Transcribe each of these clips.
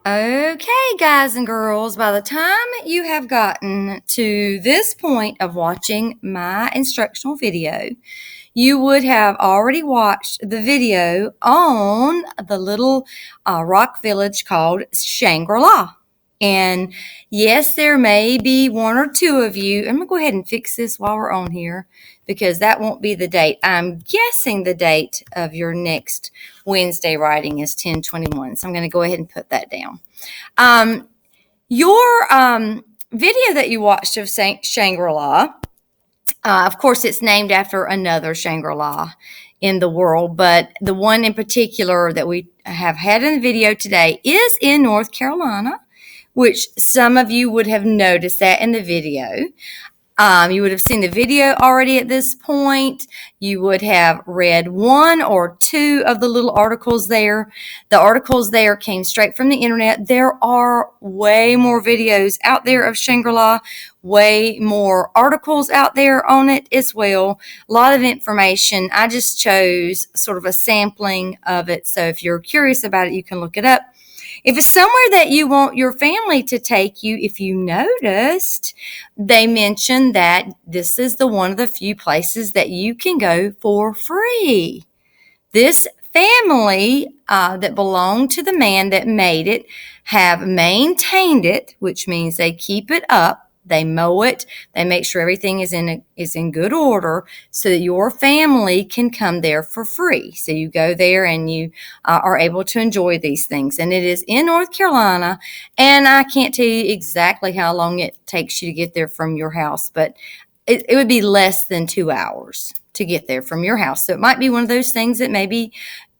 Okay, guys and girls, by the time you have gotten to this point of watching my instructional video, you would have already watched the video on the little rock village called Shangri-La. And yes, there may be one or two of you. I'm going to go ahead and fix this while we're on here because that won't be the date. I'm guessing the date of your next Wednesday writing is 10/21. So I'm going to go ahead and put that down. Your video that you watched of Shangri-La, of course, it's named after another Shangri-La in the world, but the one in particular that we have had in the video today is in North Carolina, which some of you would have noticed that in the video. You would have seen the video already at this point. You would have read one or two of the little articles there. The articles there came straight from the internet. There are way more videos out there of Shangri-La, way more articles out there on it as well. A lot of information. I just chose sort of a sampling of it. So if you're curious about it, you can look it up. If it's somewhere that you want your family to take you, if you noticed, they mentioned that this is one of the few places that you can go for free. This family that belonged to the man that made it have maintained it, which means they keep it up. They mow it. They make sure everything is in good order so that your family can come there for free. So you go there and you are able to enjoy these things. And it is in North Carolina. And I can't tell you exactly how long it takes you to get there from your house, but it would be less than 2 hours to get there from your house. So it might be one of those things that maybe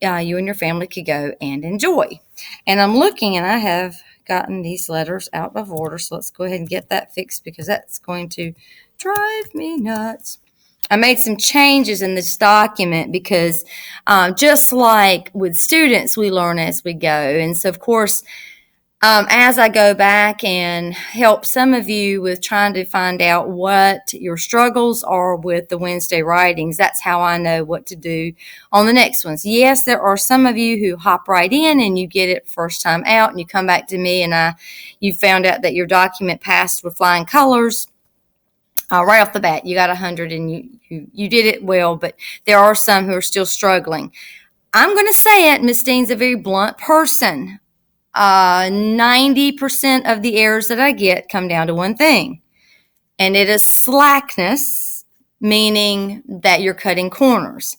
you and your family could go and enjoy. And I'm looking and I have gotten these letters out of order. So let's go ahead and get that fixed because that's going to drive me nuts. I made some changes in this document because just like with students, we learn as we go. And so, of course, as I go back and help some of you with trying to find out what your struggles are with the Wednesday writings, that's how I know what to do on the next ones. Yes, there are some of you who hop right in and you get it first time out and you come back to me and you found out that your document passed with flying colors. Right off the bat, you got 100 and you did it well, but there are some who are still struggling. I'm going to say it, Miss Dean's a very blunt person. 90% of the errors that I get come down to one thing, and it is slackness, meaning that you're cutting corners,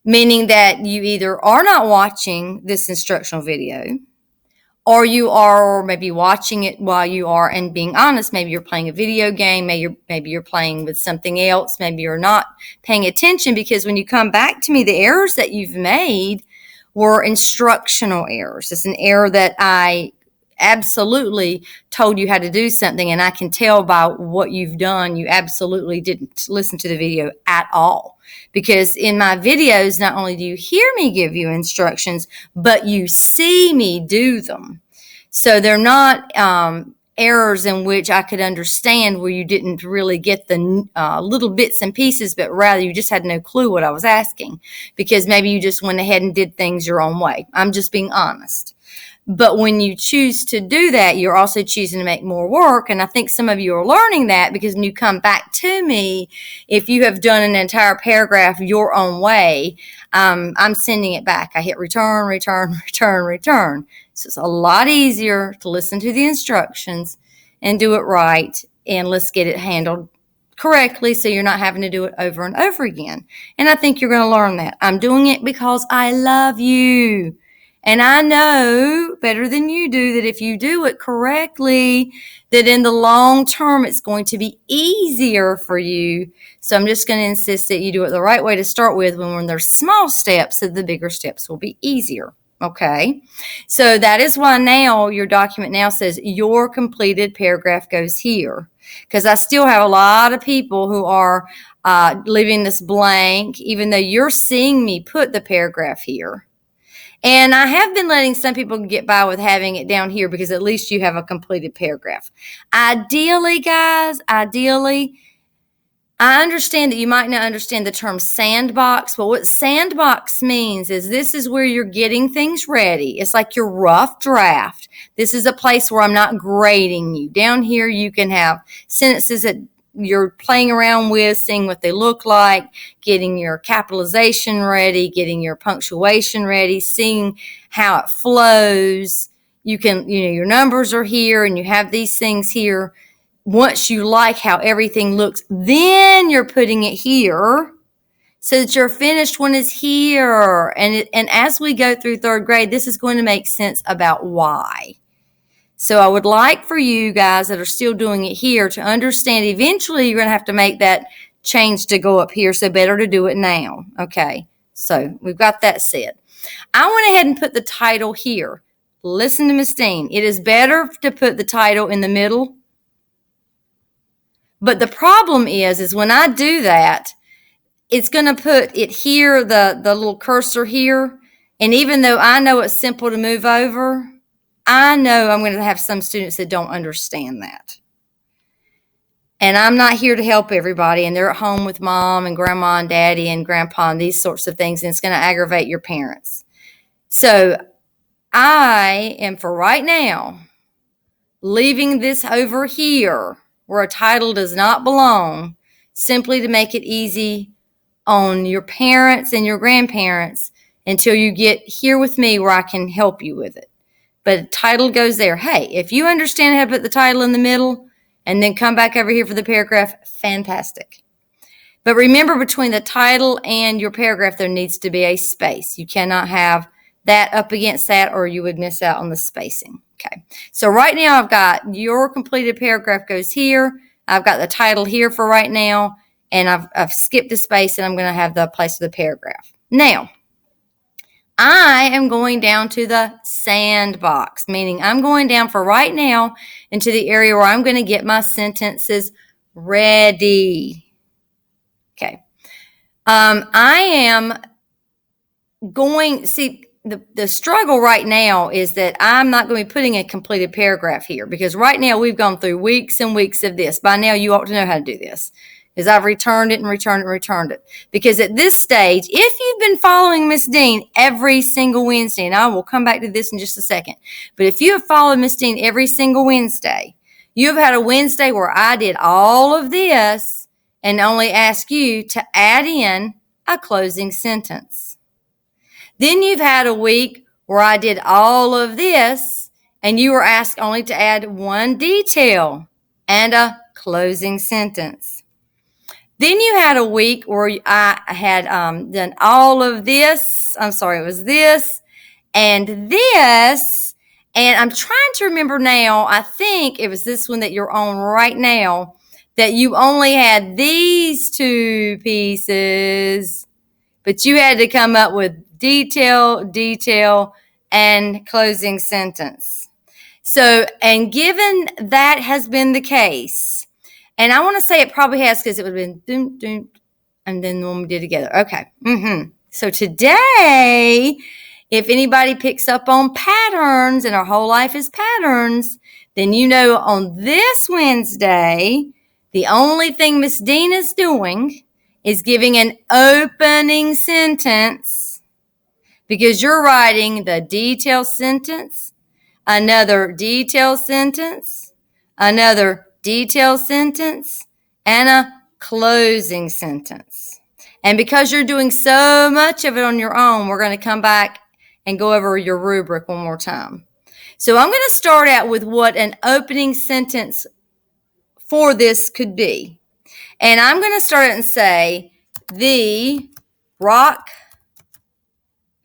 meaning that you either are not watching this instructional video, or you are maybe watching it while you are, and being honest, maybe you're playing a video game, maybe you're playing with something else, maybe you're not paying attention, because when you come back to me, the errors that you've made were instructional errors. It's an error that I absolutely told you how to do something, and I can tell by what you've done, you absolutely didn't listen to the video at all. Because in my videos, not only do you hear me give you instructions, but you see me do them. So they're not errors in which I could understand where you didn't really get the little bits and pieces, but rather you just had no clue what I was asking because maybe you just went ahead and did things your own way. I'm just being honest. But when you choose to do that, you're also choosing to make more work. And I think some of you are learning that because when you come back to me, if you have done an entire paragraph your own way, I'm sending it back. I hit return, return, return, return. So it's a lot easier to listen to the instructions and do it right. And let's get it handled correctly so you're not having to do it over and over again. And I think you're going to learn that. I'm doing it because I love you. And I know better than you do that if you do it correctly, that in the long term, it's going to be easier for you. So I'm just going to insist that you do it the right way to start with. When there's small steps, so the bigger steps will be easier. Okay. So that is why now your document now says your completed paragraph goes here. Because I still have a lot of people who are leaving this blank, even though you're seeing me put the paragraph here. And I have been letting some people get by with having it down here because at least you have a completed paragraph. Ideally, guys, I understand that you might not understand the term sandbox, but what sandbox means is this is where you're getting things ready. It's like your rough draft. This is a place where I'm not grading you. Down here, you can have sentences that you're playing around with, seeing what they look like, getting your capitalization ready, getting your punctuation ready, seeing how it flows. Your numbers are here and you have these things here. Once you like how everything looks, then you're putting it here so that your finished one is here. And as we go through third grade, this is going to make sense about why. So I would like for you guys that are still doing it here to understand eventually you're going to have to make that change to go up here. So better to do it now. Okay. So we've got that said. I went ahead and put the title here. Listen to Miss Dean. It is better to put the title in the middle. But the problem is when I do that, it's going to put it here, the little cursor here. And even though I know it's simple to move over, I know I'm going to have some students that don't understand that. And I'm not here to help everybody. And they're at home with mom and grandma and daddy and grandpa and these sorts of things. And it's going to aggravate your parents. So I am, for right now, leaving this over here where a title does not belong, simply to make it easy on your parents and your grandparents until you get here with me where I can help you with it. But title goes there. Hey, if you understand how to put the title in the middle and then come back over here for the paragraph, fantastic. But remember, between the title and your paragraph, there needs to be a space. You cannot have that up against that or you would miss out on the spacing. Okay, so right now I've got your completed paragraph goes here. I've got the title here for right now, and I've skipped a space, and I'm going to have the place of the paragraph. Now, I am going down to the sandbox, meaning I'm going down for right now into the area where I'm going to get my sentences ready. Okay, I am going, see, the struggle right now is that I'm not going to be putting a completed paragraph here because right now we've gone through weeks and weeks of this. By now you ought to know how to do this because I've returned it and returned it and returned it. Because at this stage, if you've been following Miss Dean every single Wednesday, and I will come back to this in just a second, but if you have followed Miss Dean every single Wednesday, you've had a Wednesday where I did all of this and only asked you to add in a closing sentence. Then you've had a week where I did all of this and you were asked only to add one detail and a closing sentence. Then you had a week where I had done all of this. I'm sorry, it was this and this. And I'm trying to remember now, I think it was this one that you're on right now, that you only had these two pieces, but you had to come up with detail, and closing sentence. So, and given that has been the case, and I want to say it probably has because it would have been doom, doom, and then the one we did together. Okay. So today, if anybody picks up on patterns and our whole life is patterns, then you know on this Wednesday, the only thing Miss Dean is doing is giving an opening sentence because you're writing the detailed sentence, another detailed sentence, another detailed sentence, and a closing sentence. And because you're doing so much of it on your own, we're going to come back and go over your rubric one more time. So I'm going to start out with what an opening sentence for this could be. And I'm going to start it and say, the Rock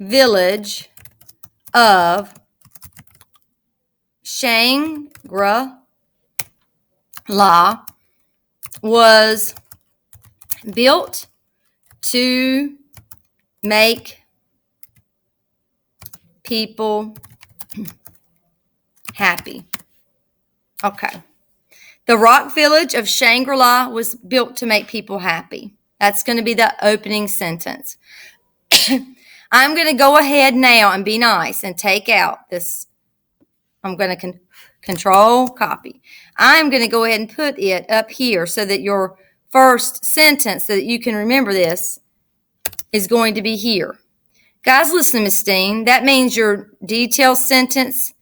Village of Shangri-La was built to make people happy. Okay. The Rock Village of Shangri-La was built to make people happy. That's going to be the opening sentence. I'm going to go ahead now and be nice and take out this. I'm going to control copy. I'm going to go ahead and put it up here so that your first sentence so that you can remember this is going to be here. Guys, listen, Miss Steen, that means your detailed sentence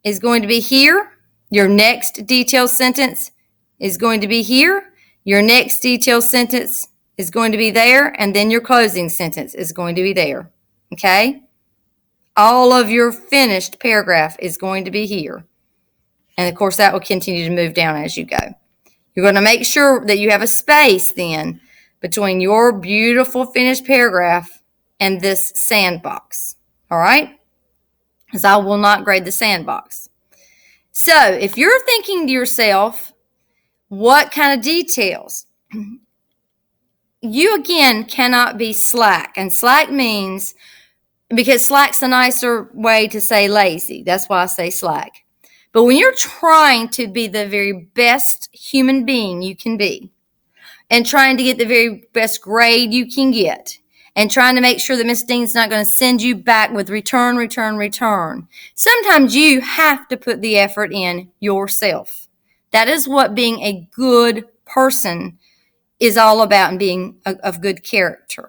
is going to be here. Your next detailed sentence is going to be here. Your next detailed sentence is going to be there. And then your closing sentence is going to be there. Okay? All of your finished paragraph is going to be here. And of course, that will continue to move down as you go. You're going to make sure that you have a space then between your beautiful finished paragraph and this sandbox. All right? Because I will not grade the sandbox. So if you're thinking to yourself, what kind of details? You again cannot be slack. And slack means, because slack's a nicer way to say lazy. That's why I say slack. But when you're trying to be the very best human being you can be, and trying to get the very best grade you can get, and trying to make sure that Miss Dean's not going to send you back with return, sometimes you have to put the effort in yourself. That is what being a good person is all about, and being of good character.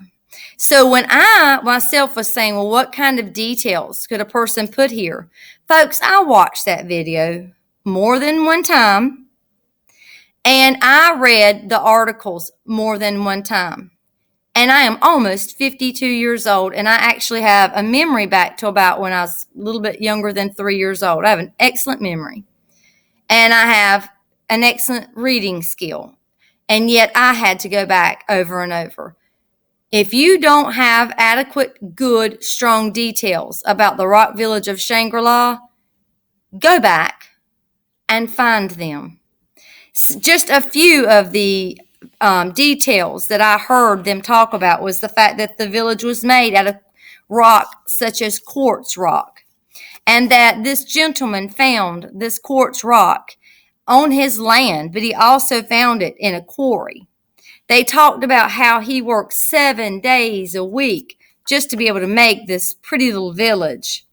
So when I myself was saying, well, what kind of details could a person put here? Folks, I watched that video more than one time, and I read the articles more than one time. And I am almost 52 years old, and I actually have a memory back to about when I was a little bit younger than 3 years old. I have an excellent memory, and I have an excellent reading skill, and yet I had to go back over and over. If you don't have adequate, good, strong details about the Rock Village of Shangri-La, go back and find them. Just a few of the details that I heard them talk about was the fact that the village was made out of rock such as quartz rock, and that this gentleman found this quartz rock on his land, but he also found it in a quarry. They talked about how he worked 7 days a week just to be able to make this pretty little village.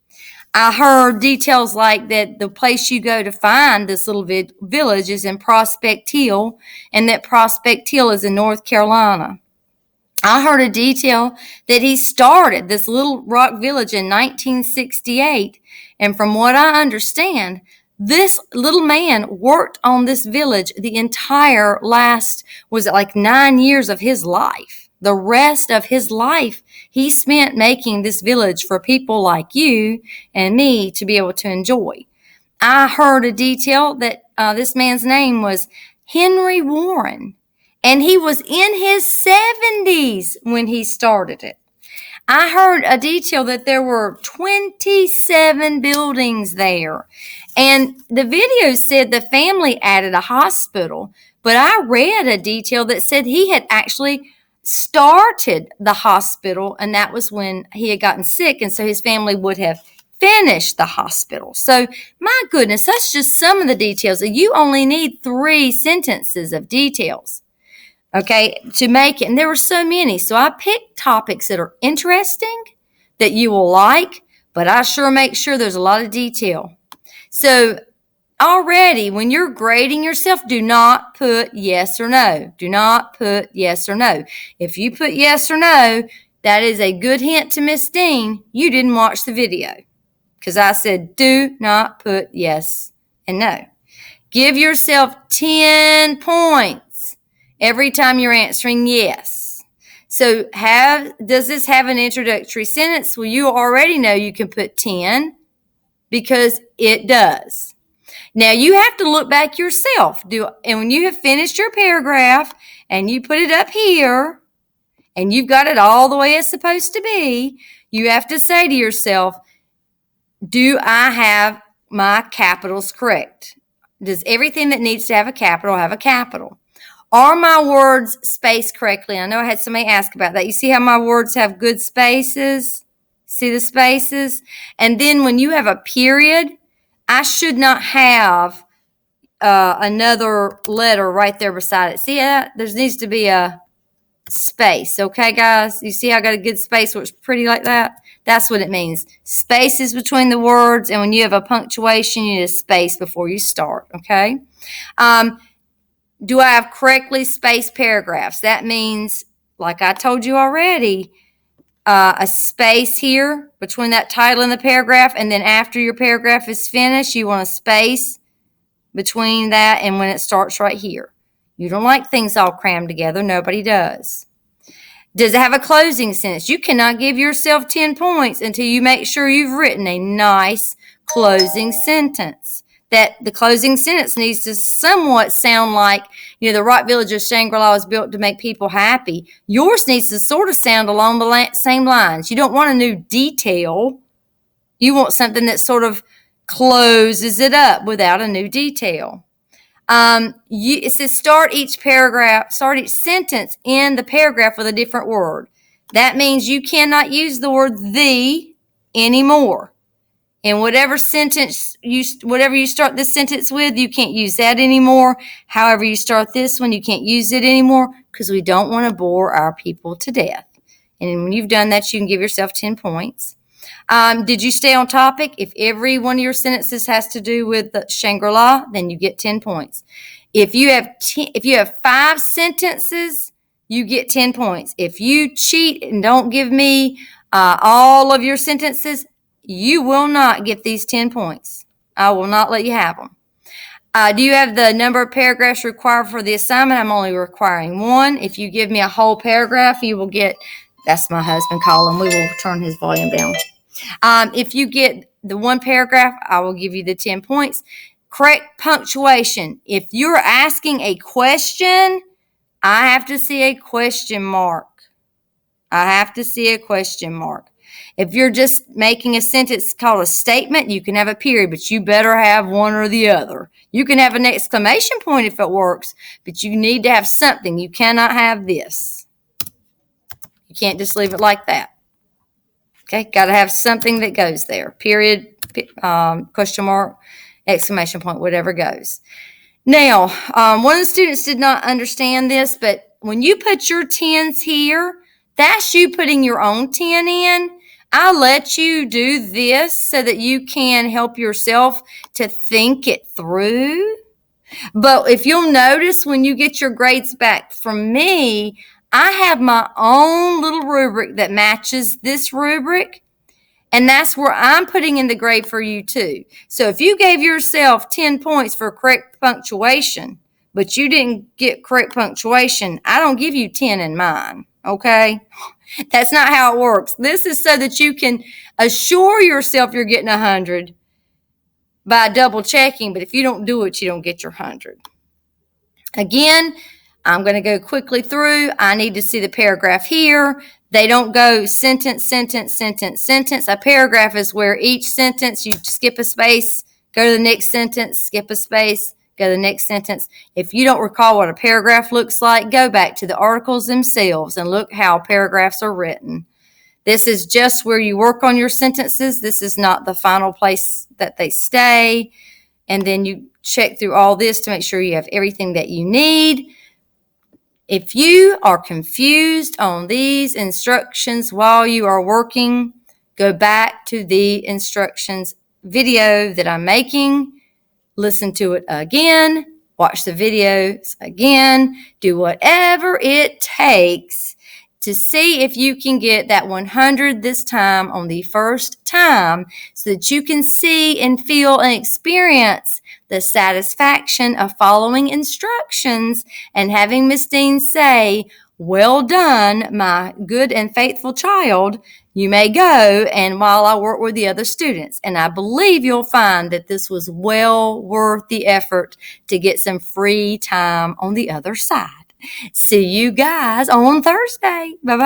I heard details like that the place you go to find this little village is in Prospect Hill, and that Prospect Hill is in North Carolina. I heard a detail that he started this little rock village in 1968, and from what I understand, this little man worked on this village the entire last, was it like 9 years of his life? The rest of his life he spent making this village for people like you and me to be able to enjoy. I heard a detail that this man's name was Henry Warren, and he was in his 70s when he started it. I heard a detail that there were 27 buildings there. And the video said the family added a hospital, but I read a detail that said he had actually started the hospital, and that was when he had gotten sick, and so his family would have finished the hospital. So, my goodness, that's just some of the details. You only need 3 sentences of details, okay, to make it. And there were so many. So I picked topics that are interesting, that you will like, but I sure make sure there's a lot of detail. So already, when you're grading yourself, do not put yes or no. Do not put yes or no. If you put yes or no, that is a good hint to Miss Dean you didn't watch the video, because I said do not put yes and no. Give yourself 10 points every time you're answering yes. So does this have an introductory sentence? Well, you already know you can put 10 because it does. Now you have to look back yourself. And when you have finished your paragraph and you put it up here and you've got it all the way it's supposed to be, you have to say to yourself, do I have my capitals correct? Does everything that needs to have a capital have a capital? Are my words spaced correctly? I know I had somebody ask about that. You see how my words have good spaces? See the spaces? And then when you have a period, I should not have another letter right there beside it. See that? There needs to be a space. Okay, guys? You see how I got a good space where it's pretty like that? That's what it means. Spaces between the words, and when you have a punctuation, you need a space before you start, okay? Do I have correctly spaced paragraphs? That means, like I told you already, a space here between that title and the paragraph, and then after your paragraph is finished, you want a space between that and when it starts right here. You don't like things all crammed together. Nobody does. Does it have a closing sentence? You cannot give yourself 10 points until you make sure you've written a nice closing sentence. That the closing sentence needs to somewhat sound like, the Rock Village of Shangri-La was built to make people happy. Yours needs to sort of sound along the same lines. You don't want a new detail. You want something that sort of closes it up without a new detail. It says start each sentence in the paragraph with a different word. That means you cannot use the word the anymore. And whatever you start this sentence with, you can't use that anymore. However you start this one, you can't use it anymore because we don't want to bore our people to death. And when you've done that, you can give yourself 10 points. Did you stay on topic? If every one of your sentences has to do with the Shangri-La, then you get 10 points. If you have 5 sentences, you get 10 points. If you cheat and don't give me all of your sentences, you will not get these 10 points. I will not let you have them. Do you have the number of paragraphs required for the assignment? I'm only requiring 1. If you give me a whole paragraph, you will get, that's my husband calling. We will turn his volume down. If you get the 1 paragraph, I will give you the 10 points. Correct punctuation. If you're asking a question, I have to see a question mark. If you're just making a sentence called a statement, you can have a period, but you better have one or the other. You can have an exclamation point if it works, but you need to have something. You cannot have this. You can't just leave it like that. Okay, got to have something that goes there. Period, question mark, exclamation point, whatever goes. Now, one of the students did not understand this, but when you put your 10s here, that's you putting your own 10 in. I let you do this so that you can help yourself to think it through. But if you'll notice when you get your grades back from me, I have my own little rubric that matches this rubric. And that's where I'm putting in the grade for you too. So if you gave yourself 10 points for correct punctuation, but you didn't get correct punctuation, I don't give you 10 in mine, okay? That's not how it works. This is so that you can assure yourself you're getting 100 by double checking, but if you don't do it, you don't get your 100. Again, I'm going to go quickly through. I need to see the paragraph here. They don't go sentence, sentence, sentence, sentence. A paragraph is where each sentence, you skip a space, go to the next sentence, skip a space, go to the next sentence. If you don't recall what a paragraph looks like, go back to the articles themselves and look how paragraphs are written. This is just where you work on your sentences. This is not the final place that they stay. And then you check through all this to make sure you have everything that you need. If you are confused on these instructions while you are working, go back to the instructions video that I'm making, listen to it again, watch the videos again, do whatever it takes to see if you can get that 100 this time on the first time so that you can see and feel and experience the satisfaction of following instructions and having Miss Dean say, "Well done, my good and faithful child. You may go," and while I work with the other students. And I believe you'll find that this was well worth the effort to get some free time on the other side. See you guys on Thursday. Bye-bye.